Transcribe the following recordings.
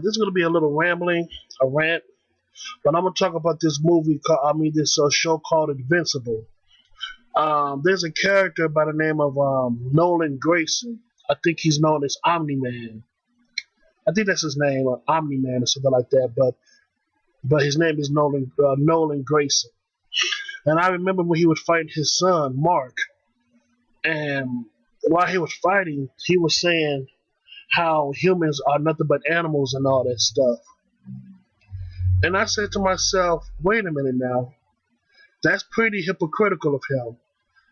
This is going to be a little rambling, a rant, but I'm going to talk about this movie, this show called Invincible. There's a character by the name of Nolan Grayson. I think he's known as Omni-Man. I think that's his name, Omni-Man or something like that, but his name is Nolan Grayson. And I remember when he was fighting his son, Mark, and while he was fighting, he was saying how humans are nothing but animals and all that stuff. And I said to myself, wait a minute now, that's pretty hypocritical of him.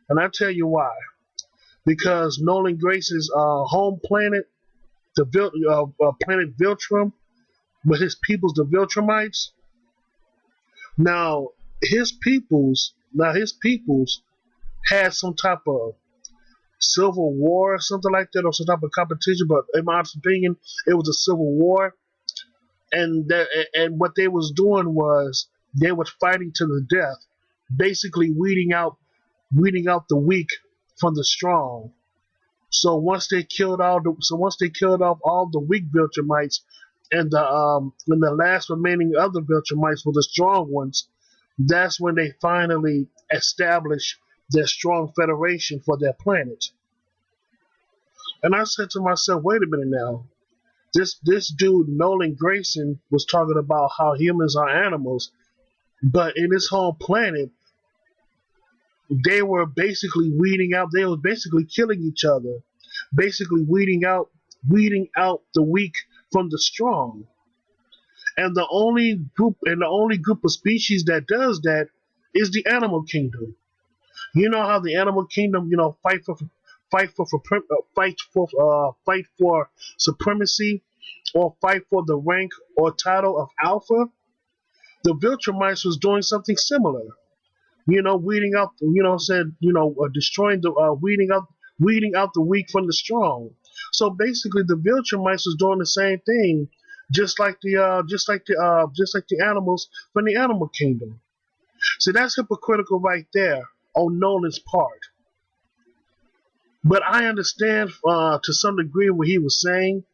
And I tell you why. Because Nolan Grayson's home planet, the planet Viltrum, with his peoples, the Viltrumites. Now his peoples had some type of civil war or something like that, or some type of competition. But in my opinion, it was a civil war, and what they was doing was they was fighting to the death, basically weeding out the weak from the strong. So once they killed off all the weak Viltrumites, and the last remaining other Viltrumites were the strong ones, that's when they finally established their strong federation for their planet. And I said to myself, wait a minute now. This dude Nolan Grayson was talking about how humans are animals, but in his home planet, they were basically weeding out. They were basically killing each other, basically weeding out the weak from the strong. And the only group of species that does that is the animal kingdom. You know how the animal kingdom, fight for supremacy, or fight for the rank or title of alpha. The Viltrumites was doing something similar. Weeding out, destroying the weeding out the weak from the strong. So basically, the Viltrumites was doing the same thing, just like the animals from the animal kingdom. So that's hypocritical right there on Nolan's part. But I understand to some degree what he was saying,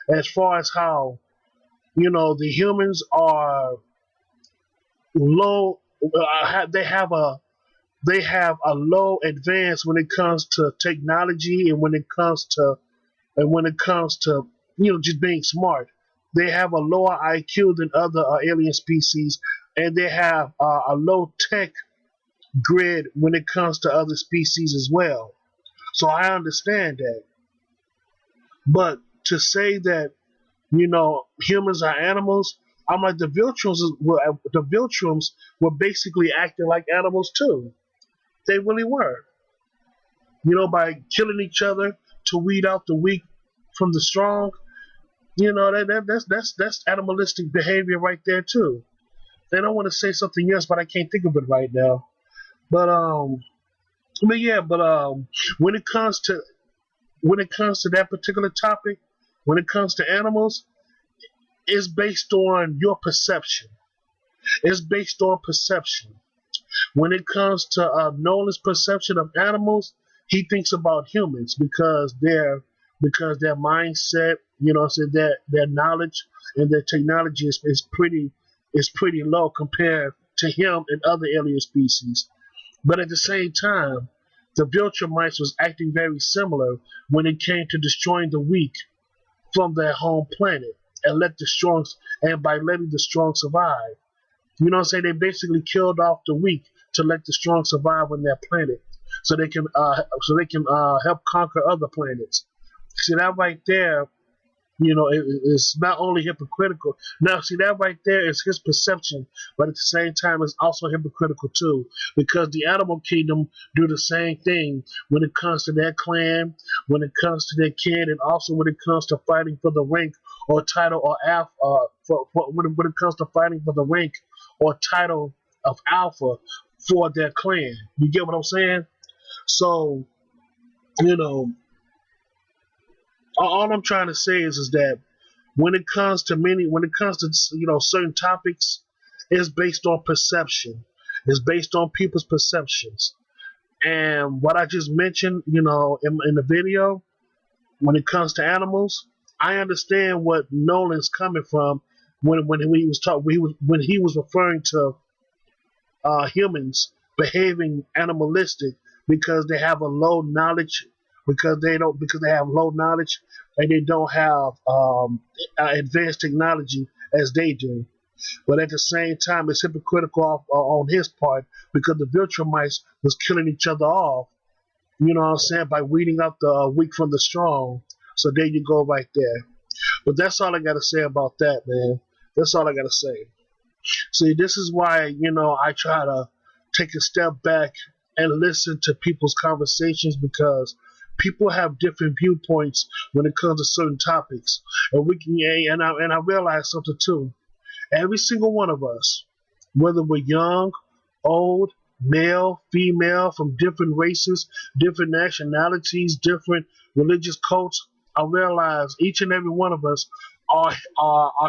as far as how the humans are low. They have a low advance when it comes to technology, and when it comes to just being smart. They have a lower IQ than other alien species, and they have a low tech grid when it comes to other species as well. So I understand that. But to say that humans are animals, I'm like, the Viltrums were basically acting like animals too. They really were. By killing each other to weed out the weak from the strong. That's animalistic behavior right there too. They don't want to say something else, but I can't think of it right now. But when it comes to that particular topic, when it comes to animals, it's based on your perception. It's based on perception. When it comes to Nolan's perception of animals, he thinks about humans because their mindset, their knowledge and their technology is pretty low compared to him and other alien species. But at the same time, the Viltrumites was acting very similar when it came to destroying the weak from their home planet, and by letting the strong survive. They basically killed off the weak to let the strong survive on their planet, so they can help conquer other planets. See that right there, it's not only hypocritical. Now, see that right there is his perception, but at the same time, it's also hypocritical too, because the animal kingdom do the same thing when it comes to their clan, when it comes to their kin, and also when it comes to fighting for the rank or title or alpha. When it comes to fighting for the rank or title of alpha for their clan. You get what I'm saying? So, all I'm trying to say is that when it comes to certain topics, it's based on perception. It's based on people's perceptions. And what I just mentioned, in the video, when it comes to animals, I understand what Nolan's coming from when he was talking when he was referring to humans behaving animalistic because they have a low knowledge because they have low knowledge and they don't have advanced technology as they do. But at the same time, it's hypocritical on his part because the virtual mice was killing each other off. You know what I'm saying, by weeding out the weak from the strong. So there you go, right there. But that's all I gotta say about that, man. That's all I gotta say. See, this is why, I try to take a step back and listen to people's conversations because people have different viewpoints when it comes to certain topics. And we can and I realize something too. Every single one of us, whether we're young, old, male, female, from different races, different nationalities, different religious cults, I realize each and every one of us are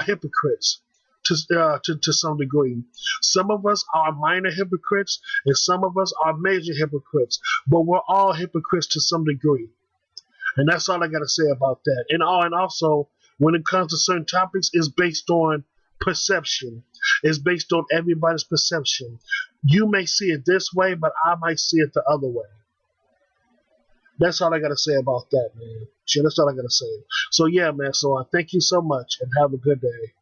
hypocrites to some degree. Some of us are minor hypocrites, and some of us are major hypocrites. But we're all hypocrites to some degree, and that's all I got to say about that. And also, when it comes to certain topics, it's based on perception. It's based on everybody's perception. You may see it this way, but I might see it the other way. That's all I got to say about that, man. Sure, that's all I got to say. So, yeah, man. So, thank you so much, and have a good day.